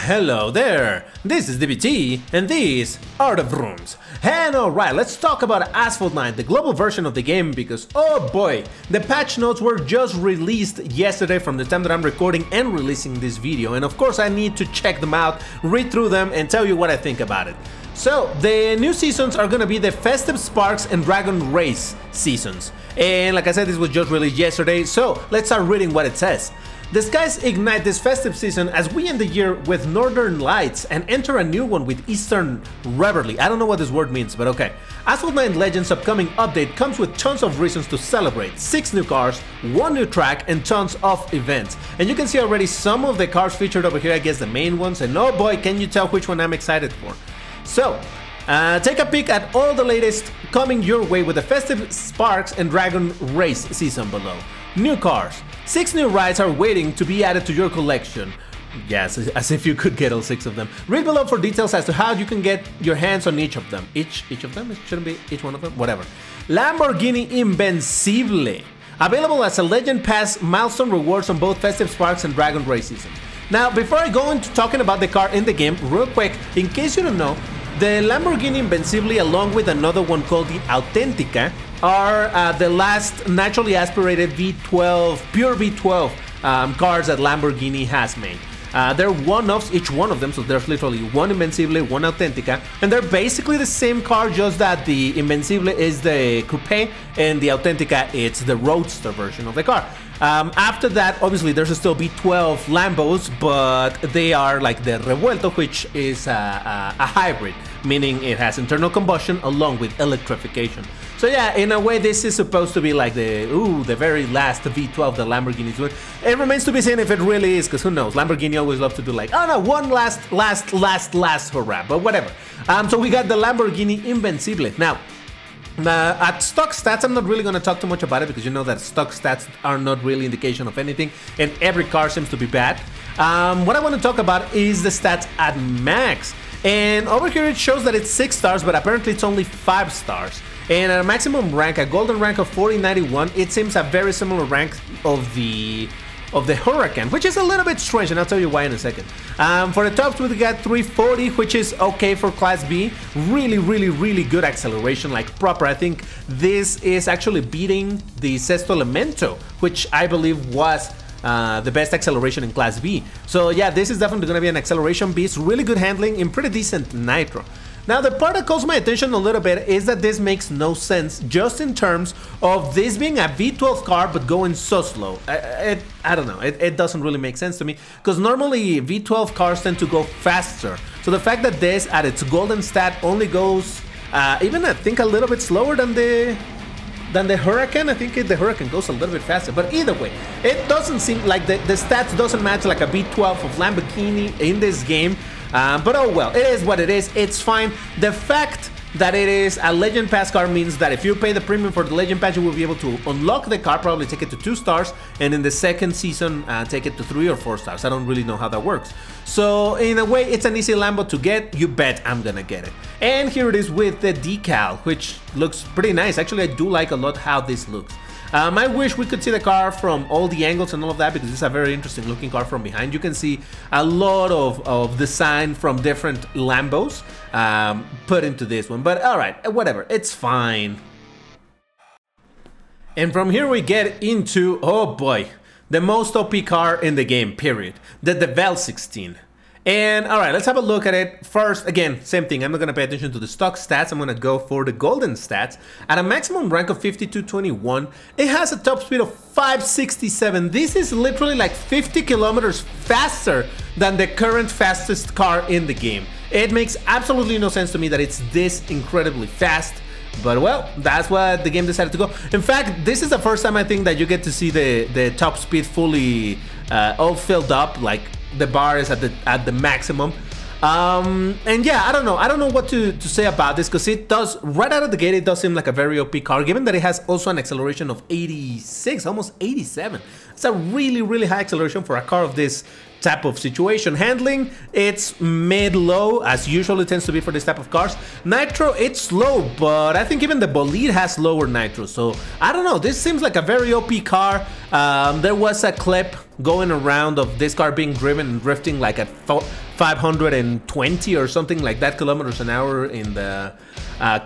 Hello there, this is DBT and these are the Vrooms. And alright, let's talk about Asphalt 9, the global version of the game, because oh boy, the patch notes were just released yesterday from the time that I'm recording and releasing this video, and of course I need to check them out, read through them and tell you what I think about it. So, the new seasons are gonna be the Festive Sparks and Dragon Race seasons. And like I said, this was just released yesterday, so let's start reading what it says. The skies ignite this festive season as we end the year with Northern Lights and enter a new one with Eastern Revelry. I don't know what this word means, but okay. Asphalt 9 Legends' upcoming update comes with tons of reasons to celebrate. 6 new cars, 1 new track, and tons of events. And you can see already some of the cars featured over here, I guess the main ones, and oh boy, can you tell which one I'm excited for. So, take a peek at all the latest coming your way with the Festive Sparks and Dragon Race season below. New cars. 6 new rides are waiting to be added to your collection. Yes, as if you could get all 6 of them. Read below for details as to how you can get your hands on each of them. Each of them? It shouldn't be each one of them? Whatever. Lamborghini Invencible. Available as a Legend Pass milestone rewards on both Festive Sparks and Dragon Race season. Now, before I go into talking about the car in the game, real quick, in case you don't know, the Lamborghini Invencible, along with another one called the Authentica, are the last naturally aspirated V12, pure V12 cars that Lamborghini has made. They're one-offs, each one of them, so there's literally one Invencible, one Authentica, and they're basically the same car, just that the Invencible is the coupe and the Authentica it's the roadster version of the car. After that, obviously, there's still V12 Lambos, but they are like the Revuelto, which is a hybrid, meaning it has internal combustion along with electrification. So yeah, in a way, this is supposed to be like the very last V12 that Lamborghini's doing. It remains to be seen if it really is, because who knows? Lamborghini always love to do like, oh no, one last hurrah, but whatever. So we got the Lamborghini Invencible. Now, at stock stats, I'm not really going to talk too much about it because you know that stock stats are not really indication of anything and every car seems to be bad. What I want to talk about is the stats at max. And over here it shows that it's 6 stars, but apparently it's only 5 stars. And at a maximum rank, a golden rank of 4091, it seems a very similar rank of the Huracan, which is a little bit strange, and I'll tell you why in a second. For the tops, we got 340, which is okay for Class B. Really good acceleration, like proper. I think this is actually beating the Sesto Elemento, which I believe was the best acceleration in Class B. So yeah, this is definitely going to be an acceleration beast. Really good handling and pretty decent nitro. Now, the part that calls my attention a little bit is that this makes no sense just in terms of this being a V12 car but going so slow. I don't know, it doesn't really make sense to me because normally V12 cars tend to go faster. So the fact that this at its golden stat only goes even I think a little bit slower than the Huracan. I think the Huracan goes a little bit faster, but either way, it doesn't seem like the stats doesn't match like a V12 of Lamborghini in this game. But oh well, it is what it is, it's fine. The fact that it is a Legend Pass car means that if you pay the premium for the Legend Pass, you will be able to unlock the car, probably take it to 2 stars, and in the second season, take it to 3 or 4 stars. I don't really know how that works. So in a way, it's an easy Lambo to get. You bet I'm gonna get it. And here it is with the decal, which looks pretty nice. Actually, I do like a lot how this looks. I wish we could see the car from all the angles and all of that, because it's a very interesting looking car from behind. You can see a lot of design from different Lambos put into this one. But alright, whatever, it's fine. And from here we get into, oh boy, the most OP car in the game, period. The Decal 16. And alright, let's have a look at it. First, again, same thing, I'm not going to pay attention to the stock stats, I'm going to go for the golden stats. At a maximum rank of 5221, it has a top speed of 567. This is literally like 50 kilometers faster than the current fastest car in the game. It makes absolutely no sense to me that it's this incredibly fast. But well, that's what the game decided to go. In fact, this is the first time I think that you get to see the top speed fully all filled up, like the bar is at the maximum. And yeah, I don't know what to say about this, because it does, right out of the gate, it does seem like a very OP car, given that it has also an acceleration of 86, almost 87. It's a really high acceleration for a car of this type of situation. Handling, it's mid-low, as usually tends to be for this type of cars. Nitro, it's slow, but I think even the Bolide has lower nitro, so I don't know, this seems like a very OP car. There was a clip going around of this car being driven and drifting like at 520 or something like that kilometers an hour in the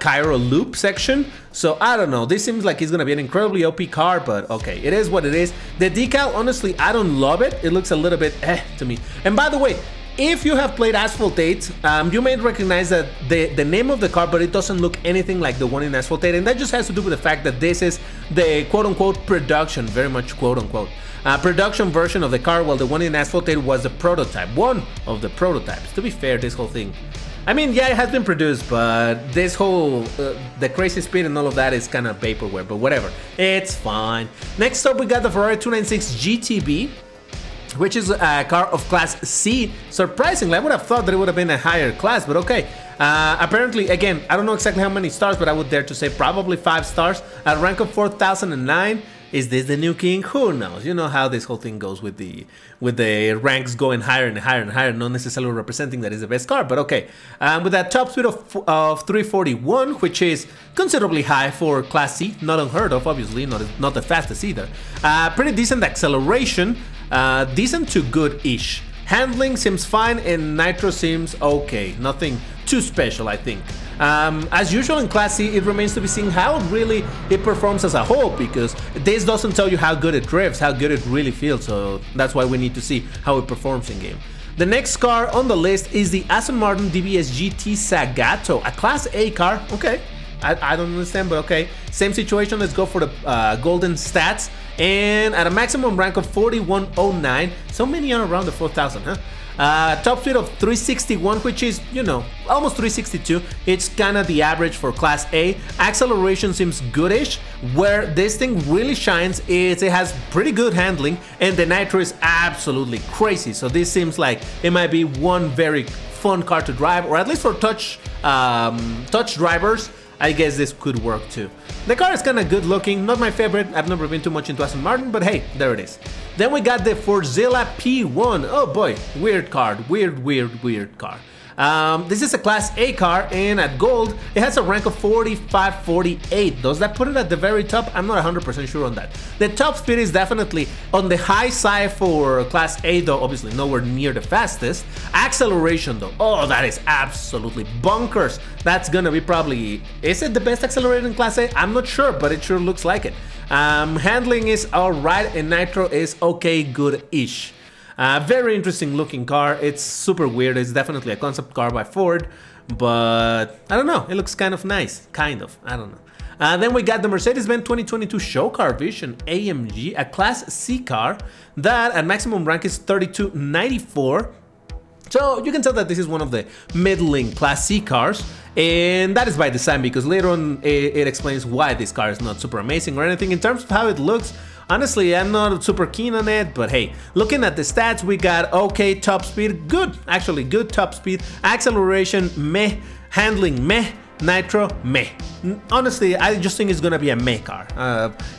Cairo loop section. So I don't know, this seems like it's gonna be an incredibly OP car, but okay, it is what it is. The decal, honestly, I don't love it. It looks a little bit to me. And by the way, if you have played Asphalt 8, you may recognize that the name of the car, but it doesn't look anything like the one in Asphalt 8, and that just has to do with the fact that this is the quote-unquote production, very much quote-unquote, production version of the car, while the one in Asphalt 8 was the prototype, one of the prototypes. To be fair, this whole thing, I mean, yeah, it has been produced, but this whole, the crazy speed and all of that is kind of vaporware, but whatever, it's fine. Next up, we got the Ferrari 296 GTB, which is a car of class C. Surprisingly, I would have thought that it would have been a higher class, but okay. Apparently, again, I don't know exactly how many stars, but I would dare to say probably 5 stars. At rank of 4009. Is this the new king? Who knows? You know how this whole thing goes with the ranks going higher and higher and higher, not necessarily representing that is the best car, but okay. With that top speed of 341, which is considerably high for class C, not unheard of, obviously, not the fastest either. Pretty decent acceleration, decent to good-ish. Handling seems fine, and nitro seems okay. Nothing too special, I think. As usual in Class C, it remains to be seen how really it performs as a whole, because this doesn't tell you how good it drifts, how good it really feels, so that's why we need to see how it performs in game. The next car on the list is the Aston Martin DBS GT Zagato, a Class A car. Okay, I don't understand, but okay. Same situation, let's go for the golden stats, and at a maximum rank of 4109, so many are around the 4000, huh? Top speed of 361, which is, you know, almost 362. It's kind of the average for Class A. Acceleration seems goodish. Where this thing really shines is it has pretty good handling, and the nitro is absolutely crazy. So this seems like it might be one very fun car to drive, or at least for touch drivers. I guess this could work too. The car is kind of good looking, not my favorite. I've never been too much into Aston Martin, but hey, there it is. Then we got the FordZilla P1. Oh boy, weird card, weird car. This is a Class A car, and at gold, it has a rank of 4548. Does that put it at the very top? I'm not 100% sure on that. The top speed is definitely on the high side for Class A, though obviously nowhere near the fastest. Acceleration though, oh, that is absolutely bonkers. That's gonna be probably, is it the best accelerator in Class A? I'm not sure, but it sure looks like it. Handling is alright, and nitro is okay, good-ish. Very interesting looking car. It's super weird. It's definitely a concept car by Ford, but I don't know. It looks kind of nice. Kind of. I don't know. Then we got the Mercedes-Benz 2022 Show Car Vision AMG, a Class C car that at maximum rank is 3294. So you can tell that this is one of the middling Class C cars, and that is by design, because later on it explains why this car is not super amazing or anything. In terms of how it looks, honestly, I'm not super keen on it, but hey, looking at the stats, we got okay top speed, good, actually good top speed, acceleration, meh, handling, meh, nitro, meh. Honestly, I just think it's gonna be a meh car.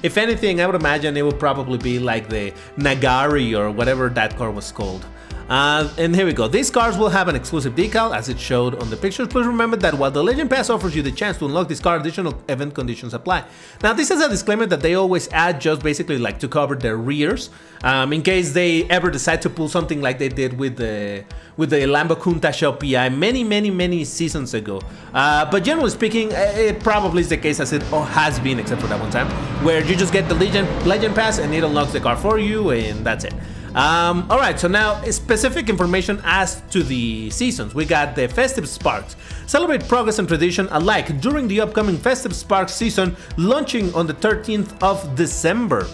If anything, I would imagine it would probably be like the Nagari or whatever that car was called. And here we go. These cars will have an exclusive decal as it showed on the pictures. Please remember that while the Legend Pass offers you the chance to unlock this car, additional event conditions apply. Now this is a disclaimer that they always add, just basically like to cover their rears, in case they ever decide to pull something like they did with the LAMBO Countach PI many seasons ago. But generally speaking, it probably is the case as it has been, except for that one time, where you just get the Legend Pass and it unlocks the car for you, and that's it. Alright, so now specific information as to the seasons. We got the Festive Sparks. Celebrate progress and tradition alike during the upcoming Festive Sparks season, launching on the 13th of December.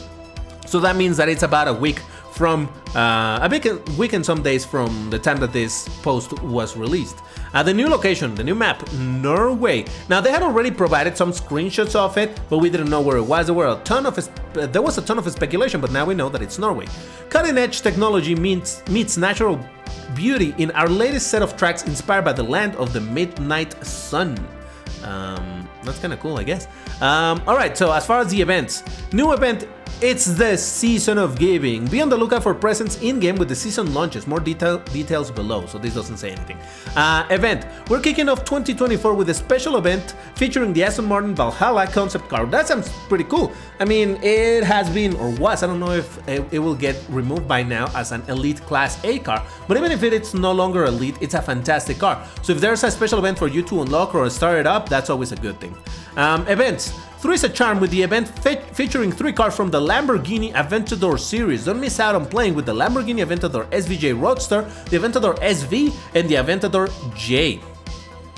So that means that it's about a week from, a week and some days from the time that this post was released. The new location, the new map, Norway. Now they had already provided some screenshots of it, but we didn't know where it was. There was a ton of speculation, but now we know that it's Norway. Cutting edge technology meets natural beauty in our latest set of tracks inspired by the land of the midnight sun. That's kind of cool, I guess. Alright, so as far as the events, new event It's the season of giving. Be on the lookout for presents in-game with the season launches. More details below, so this doesn't say anything. Event. We're kicking off 2024 with a special event featuring the Aston Martin Valhalla concept car. That sounds pretty cool. I mean, it has been, or was, I don't know if it will get removed by now as an Elite Class A car, but even if it's no longer Elite, it's a fantastic car. So if there's a special event for you to unlock or start it up, that's always a good thing. Events. 3 is a charm with the event featuring 3 cars from the Lamborghini Aventador series. Don't miss out on playing with the Lamborghini Aventador SVJ Roadster, the Aventador SV, and the Aventador J.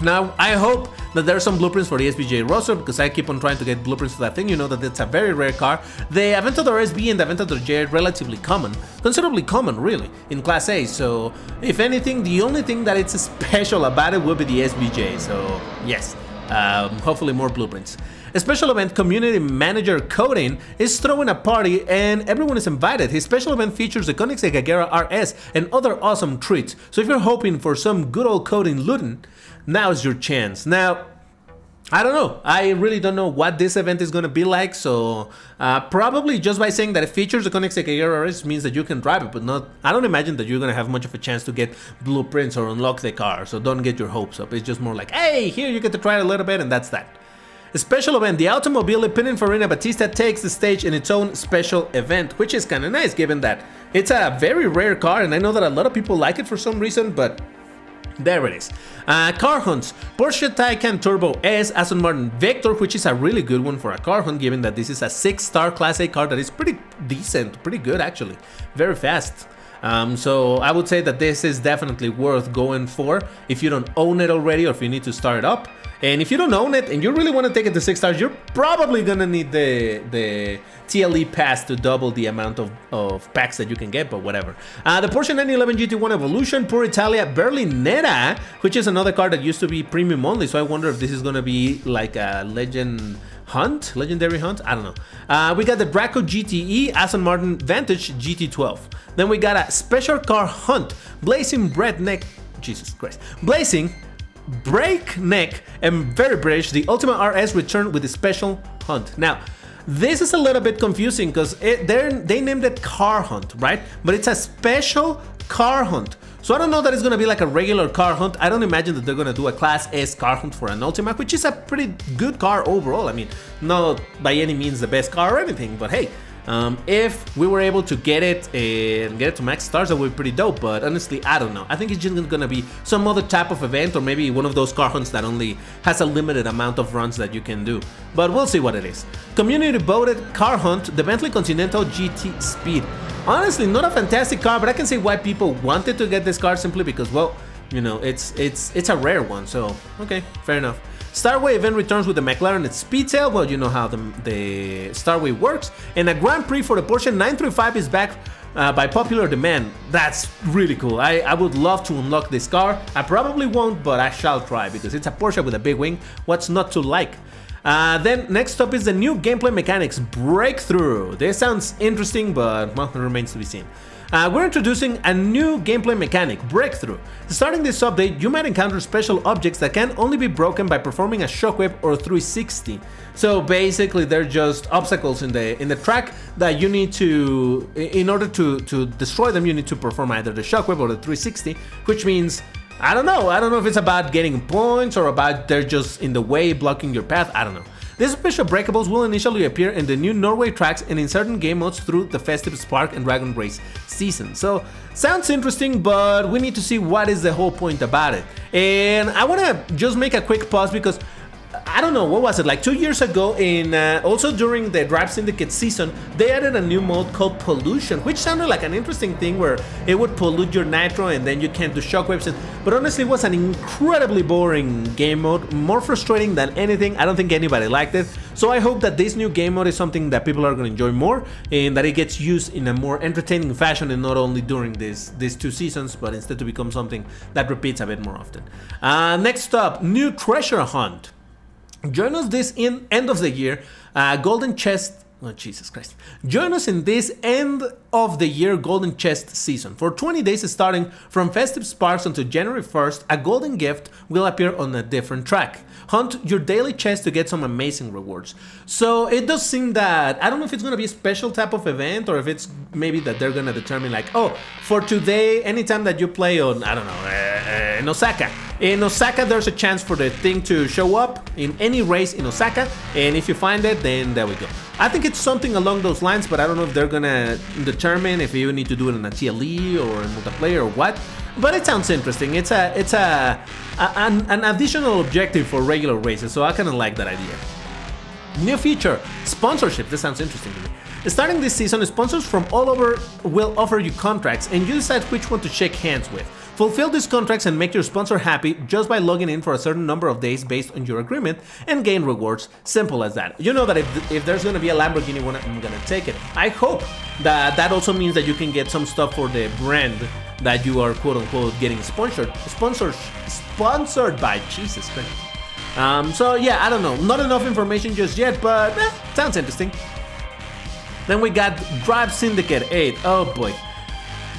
Now, I hope that there are some blueprints for the SVJ Roadster because I keep on trying to get blueprints for that thing. You know that it's a very rare car. The Aventador SV and the Aventador J are relatively common, considerably common really, in Class A. So, if anything, the only thing that it's special about it will be the SVJ. So, yes, hopefully more blueprints. A special event community manager Coding is throwing a party and everyone is invited. His special event features the Koenigsegg Agera RS and other awesome treats. So if you're hoping for some good old Coding looting, now's your chance. Now, I don't know. I really don't know what this event is going to be like. So probably just by saying that it features the Koenigsegg Agera RS means that you can drive it, but not. I don't imagine that you're going to have much of a chance to get blueprints or unlock the car. So don't get your hopes up. It's just more like, hey, here you get to try it a little bit and that's that. A special event, the Automobile Pininfarina Battista takes the stage in its own special event, which is kind of nice given that it's a very rare car and I know that a lot of people like it for some reason, but there it is. Car hunts, Porsche Taycan Turbo S, Aston Martin Vector, which is a really good one for a car hunt given that this is a 6-star Class A car that is pretty decent, pretty good actually, very fast. So I would say that this is definitely worth going for if you don't own it already or if you need to start it up. And if you don't own it and you really want to take it to 6 stars, you're probably gonna need the TLE pass to double the amount of packs that you can get, but whatever. The Porsche 911 GT1 Evolution, Pure Italia Berlinetta, which is another car that used to be premium only, so I wonder if this is gonna be like a legendary hunt, I don't know. We got the Draco GTE, Aston Martin Vantage GT12. Then we got a special car hunt, Blazing Breakneck, Jesus Christ, Blazing Breakneck and very British, the Ultima RS returned with a special hunt. Now, this is a little bit confusing because they named it car hunt, right? But it's a special car hunt. So I don't know that it's going to be like a regular car hunt. I don't imagine that they're going to do a Class S car hunt for an Ultima, which is a pretty good car overall. I mean, not by any means the best car or anything, but hey, if we were able to get it and get it to max stars, that would be pretty dope, but honestly, I don't know. I think it's just gonna be some other type of event or maybe one of those car hunts that only has a limited amount of runs that you can do, but we'll see what it is. Community voted car hunt, the Bentley Continental GT Speed. Honestly, not a fantastic car, but I can see why people wanted to get this car simply because, well, you know, it's a rare one, so okay, fair enough. Starway event returns with the McLaren Speedtail. Well, you know how the Starway works. And a Grand Prix for the Porsche 935 is back by popular demand. That's really cool. I would love to unlock this car. I probably won't, but I shall try because it's a Porsche with a big wing. What's not to like? Then next up is the new gameplay mechanics breakthrough. This sounds interesting, but well, it remains to be seen. We're introducing a new gameplay mechanic, Breakthrough. Starting this update, you might encounter special objects that can only be broken by performing a shockwave or 360. So basically, they're just obstacles in the track that you need to, in order to destroy them, you need to perform either the shockwave or the 360, which means, I don't know if it's about getting points or about they're just in the way, blocking your path, I don't know. These special breakables will initially appear in the new Norway tracks and in certain game modes through the Festive Spark and Dragon Race season. So, sounds interesting, but we need to see what is the whole point about it. And I want to just make a quick pause because I don't know, what was it, like 2 years ago, in also during the Drive Syndicate season, they added a new mode called Pollution, which sounded like an interesting thing where it would pollute your nitro and then you can't do shockwaves, but honestly it was an incredibly boring game mode, more frustrating than anything. I don't think anybody liked it, so I hope that this new game mode is something that people are going to enjoy more and that it gets used in a more entertaining fashion and not only during these 2 seasons, but instead to become something that repeats a bit more often. Next up, new treasure hunt. Join us this end of the year, Golden Chest Oh, Jesus Christ. Join us in this end of the year golden chest season. For 20 days starting from Festive Sparks until January 1st, a golden gift will appear on a different track. Hunt your daily chest to get some amazing rewards. So it does seem that, I don't know if it's going to be a special type of event or if it's maybe that they're going to determine like, oh, for today, anytime that you play on, I don't know, in Osaka. In Osaka, there's a chance for the thing to show up in any race in Osaka, and if you find it, then there we go. I think it's something along those lines, but I don't know if they're gonna determine if you need to do it in a TLE or in multiplayer or what. But it sounds interesting. It's an additional objective for regular races, so I kind of like that idea. New feature, sponsorship. This sounds interesting to me. Starting this season, sponsors from all over will offer you contracts, and you decide which one to shake hands with. Fulfill these contracts and make your sponsor happy just by logging in for a certain number of days based on your agreement and gain rewards. Simple as that. You know that if there's going to be a Lamborghini one, I'm going to take it. I hope that that also means that you can get some stuff for the brand that you are quote-unquote getting sponsored by. Jesus Christ. So yeah, I don't know. Not enough information just yet, but sounds interesting. Then we got Drive Syndicate 8. Oh boy.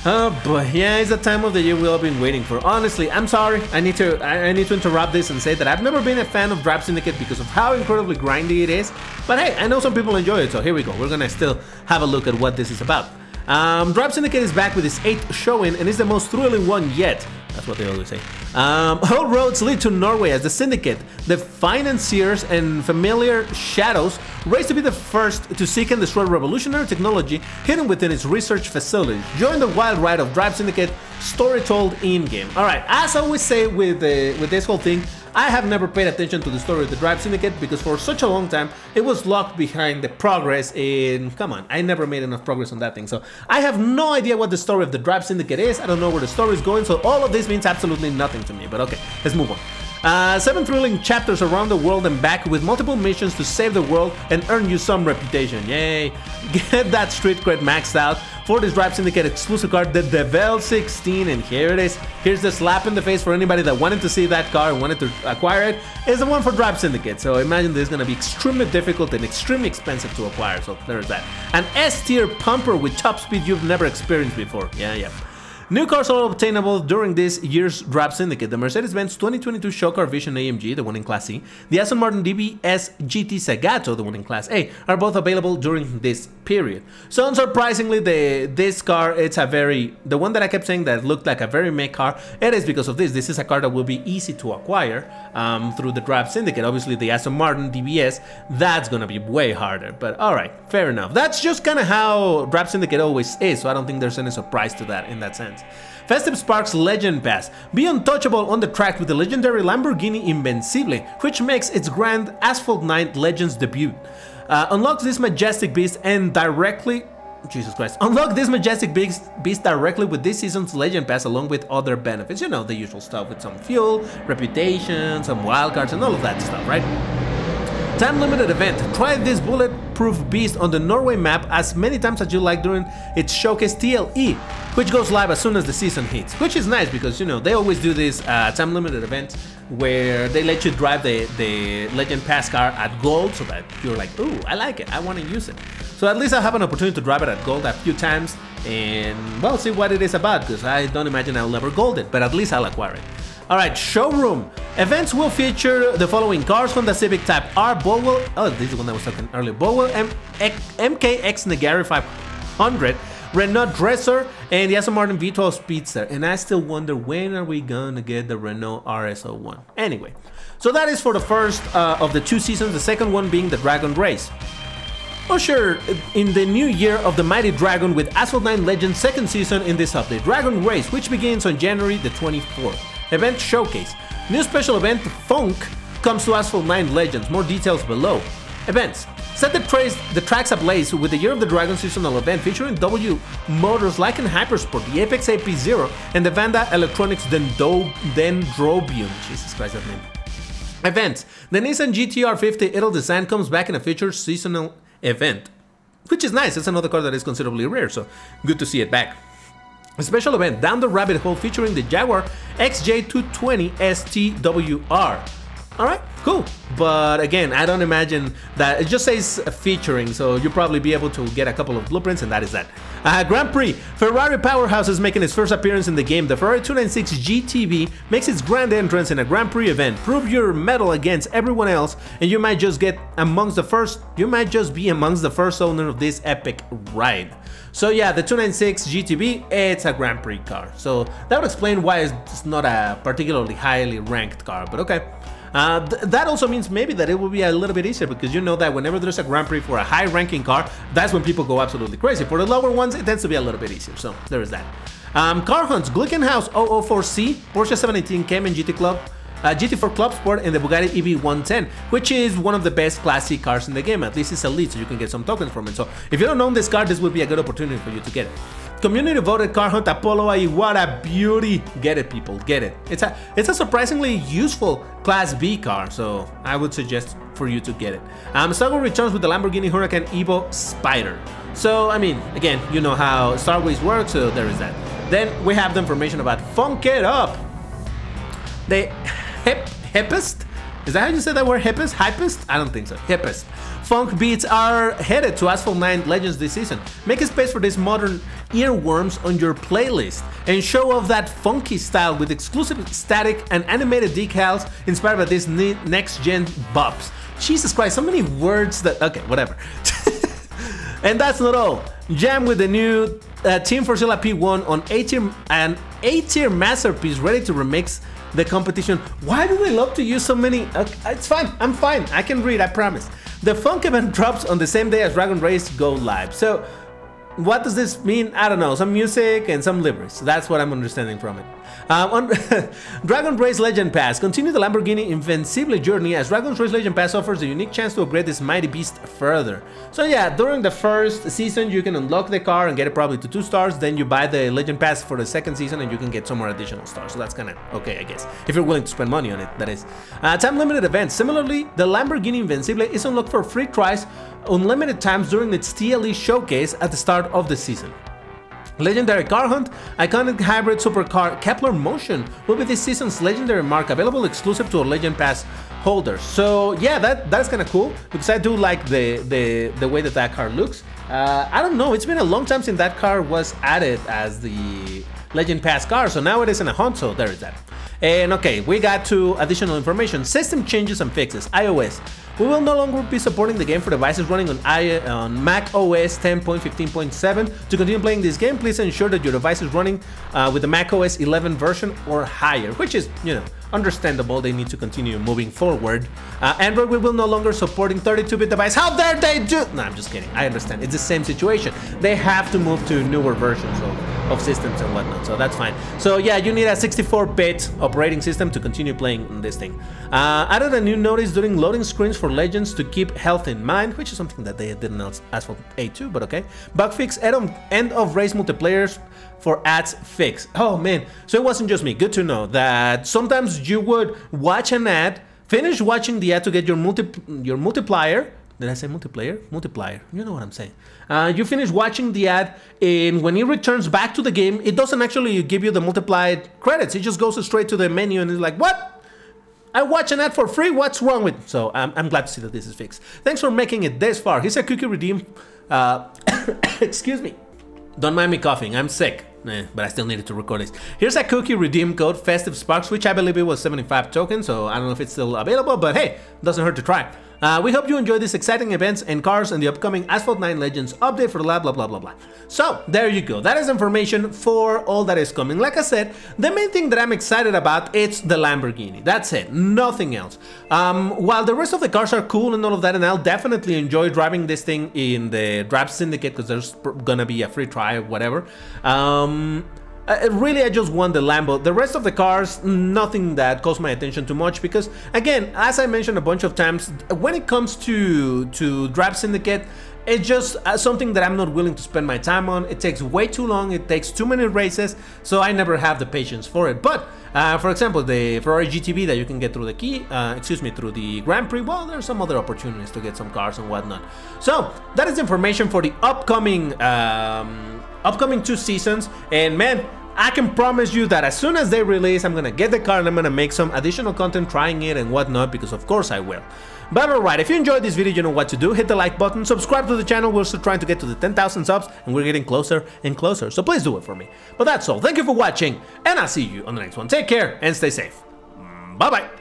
Oh boy, yeah, it's the time of the year we've all been waiting for. Honestly, I'm sorry, I need to interrupt this and say that I've never been a fan of Drive Syndicate because of how incredibly grindy it is. But hey, I know some people enjoy it, so here we go. We're gonna still have a look at what this is about. Drive Syndicate is back with its 8th showing and is the most thrilling one yet. That's what they always say. All roads lead to Norway as the Syndicate, the financiers and familiar shadows, race to be the first to seek and destroy revolutionary technology hidden within its research facility. Join the wild ride of Drive Syndicate, story told in-game. Alright, as I always say with this whole thing, I have never paid attention to the story of the Drive Syndicate because for such a long time it was locked behind the progress in... Come on, I never made enough progress on that thing, so I have no idea what the story of the Drive Syndicate is. I don't know where the story is going, so all of this means absolutely nothing to me, but okay, let's move on. 7 thrilling chapters around the world and back with multiple missions to save the world and earn you some reputation. Yay! Get that street cred maxed out for this Drive Syndicate exclusive car, the Decal 16, and here it is. Here's the slap in the face for anybody that wanted to see that car and wanted to acquire it. It's the one for Drive Syndicate, so imagine this is going to be extremely difficult and extremely expensive to acquire, so there's that. An S-tier pumper with top speed you've never experienced before. Yeah. New cars are obtainable during this year's Drive Syndicate. The Mercedes-Benz 2022 show car Vision AMG, the one in Class C, the Aston Martin DBS GT Zagato, the one in Class A, are both available during this period. So unsurprisingly, this car, it's the one that I kept saying that looked like a very meh car, it is because of this. This is a car that will be easy to acquire through the Drive Syndicate. Obviously, the Aston Martin DBS, that's gonna be way harder, but alright, fair enough. That's just kind of how Drive Syndicate always is, so I don't think there's any surprise to that in that sense. Festive Sparks Legend Pass. Be untouchable on the track with the legendary Lamborghini Invencible, which makes its grand Asphalt 9 Legends debut. Unlock this majestic beast and directly... Jesus Christ. Unlock this majestic beast directly with this season's Legend Pass along with other benefits. You know, the usual stuff with some fuel, reputation, some wildcards and all of that stuff, right? Time limited event. Try this bulletproof beast on the Norway map as many times as you like during its showcase TLE, which goes live as soon as the season hits. Which is nice because, you know, they always do this time limited event where they let you drive the Legend Pass car at gold so that you're like, ooh, I like it, I want to use it. So at least I'll have an opportunity to drive it at gold a few times and, well, see what it is about because I don't imagine I'll never gold it, but at least I'll acquire it. Alright, showroom. Events will feature the following cars: Honda Civic Type R, Bowell, oh, this is the one that was talking earlier, Bowell MKX Negari 500, Renault Dresser, and the Aston Martin V12 Speedster. And I still wonder, when are we gonna get the Renault RS01? Anyway, so that is for the first of the 2 seasons, the second one being the Dragon Race. Usher in the new year of the Mighty Dragon with Asphalt 9 Legends second season in this update, Dragon Race, which begins on January the 24th. Event Showcase. New special event Funk comes to Asphalt 9 Legends. More details below. Events. Set the tracks ablaze with the Year of the Dragon seasonal event featuring W Motors Lycan Hypersport, the Apex AP0, and the Vanda Electronics Dendrobium. Jesus Christ, that name. Events. The Nissan GT-R 50 Idle Design comes back in a featured seasonal event, which is nice. It's another car that is considerably rare, so good to see it back. A special event, Down the Rabbit Hole, featuring the Jaguar XJ220 STWR. Alright, cool. But again, I don't imagine that. It just says featuring, so you'll probably be able to get a couple of blueprints, and that is that. Grand Prix. Ferrari powerhouse is making its first appearance in the game. The Ferrari 296 GTB makes its grand entrance in a Grand Prix event. Prove your mettle against everyone else, and you might just get amongst the first. You might just be amongst the first owner of this epic ride. So yeah, the 296 GTB, it's a Grand Prix car. So that would explain why it's not a particularly highly ranked car, but okay. That also means maybe that it will be a little bit easier, because you know that whenever there's a Grand Prix for a high-ranking car, that's when people go absolutely crazy. For the lower ones, it tends to be a little bit easier, so there is that. Car hunts, Glickenhaus 004C, Porsche 718 Cayman GT Club, GT4 Club Sport, and the Bugatti EV110, which is one of the best Class C cars in the game. At least it's elite, so you can get some tokens from it. So if you don't own this car, this would be a good opportunity for you to get it. Community voted car hunt Apollo AI, what a beauty. Get it, people, get it. It's a surprisingly useful Class B car, so I would suggest for you to get it. Starway returns with the Lamborghini Huracan Evo Spider. So I mean, again, you know how Starways work, so there is that. Then we have the information about Funk It Up. The hippest? Is that how you say that word, hippest? Hypest? I don't think so. Hippest. Funk beats are headed to Asphalt 9 Legends this season. Make a space for these modern earworms on your playlist and show off that funky style with exclusive static and animated decals inspired by these next-gen bops. Jesus Christ, so many words that... Okay, whatever. And that's not all. Jam with the new Team FordZilla P1 on A-tier masterpiece ready to remix the competition. Why do they love to use so many? It's fine, I'm fine, I can read, I promise. The Funk event drops on the same day as Dragon Race go live. So what does this mean? I don't know, some music and some liveries. That's what I'm understanding from it. On Dragon Race Legend Pass, continue the Lamborghini Invincible journey as Dragon Race Legend Pass offers a unique chance to upgrade this mighty beast further. So yeah, during the first season you can unlock the car and get it probably to 2 stars, then you buy the Legend Pass for the second season and you can get some more additional stars. So that's kind of okay, I guess, if you're willing to spend money on it, that is. Time limited events. Similarly, the Lamborghini Invincible is unlocked for free tries unlimited times during its TLE showcase at the start of the season. Legendary Car Hunt, iconic hybrid supercar Kepler Motion will be this season's legendary mark, available exclusive to a Legend Pass holders. So yeah, that's kind of cool, because I do like the way that car looks. I don't know, it's been a long time since that car was added as the Legend Pass car, so now it is in a hunt, so there is that. And okay, we got to additional information. System changes and fixes. iOS. We will no longer be supporting the game for devices running on Mac OS 10.15.7. To continue playing this game, please ensure that your device is running with the Mac OS 11 version or higher, which is, you know, understandable. They need to continue moving forward. Android will no longer supporting 32-bit device. How dare they do? No, I'm just kidding. I understand. It's the same situation. They have to move to newer versions of systems and whatnot, so that's fine. So yeah, you need a 64-bit operating system to continue playing this thing. Added a new notice during loading screens for Legends to keep health in mind, which is something that they didn't ask for A2, but okay. Bug fix end of race multiplayers for ads fix. Oh man, so it wasn't just me. Good to know that sometimes you would watch an ad, finish watching the ad to get your multiplier. Did I say multiplayer? Multiplier. You know what I'm saying. You finish watching the ad, and when it returns back to the game, it doesn't actually give you the multiplied credits. It just goes straight to the menu, and it's like, what? I watch an ad for free? What's wrong with it? So I'm glad to see that this is fixed. Thanks for making it this far. Here's a cookie redeem. Excuse me. Don't mind me coughing. I'm sick. But I still needed to record this. Here's a cookie redeem code, Festive Sparks, which I believe it was 75 tokens, so I don't know if it's still available, but hey, doesn't hurt to try. We hope you enjoy these exciting events and cars and the upcoming Asphalt 9 Legends update for the lab, blah, blah, blah, blah. So, there you go. That is information for all that is coming. Like I said, the main thing that I'm excited about, it's the Lamborghini. That's it. Nothing else. While the rest of the cars are cool and all of that, and I'll definitely enjoy driving this thing in the Drive Syndicate, because there's gonna be a free try or whatever. Really, I just want the Lambo. The rest of the cars, nothing that calls my attention too much, because again, as I mentioned a bunch of times, when it comes to Drive Syndicate, it's just something that I'm not willing to spend my time on. It takes way too long, it takes too many races, so I never have the patience for it. But for example, the Ferrari GTB that you can get through the through the Grand Prix, well, there's some other opportunities to get some cars and whatnot. So that is information for the upcoming 2 seasons, and man, I can promise you that as soon as they release, I'm gonna get the car and I'm gonna make some additional content trying it and whatnot, because of course I will. But alright, if you enjoyed this video, you know what to do. Hit the like button, subscribe to the channel. We're still trying to get to the 10,000 subs and we're getting closer and closer, so please do it for me. But that's all. Thank you for watching and I'll see you on the next one. Take care and stay safe. Bye bye.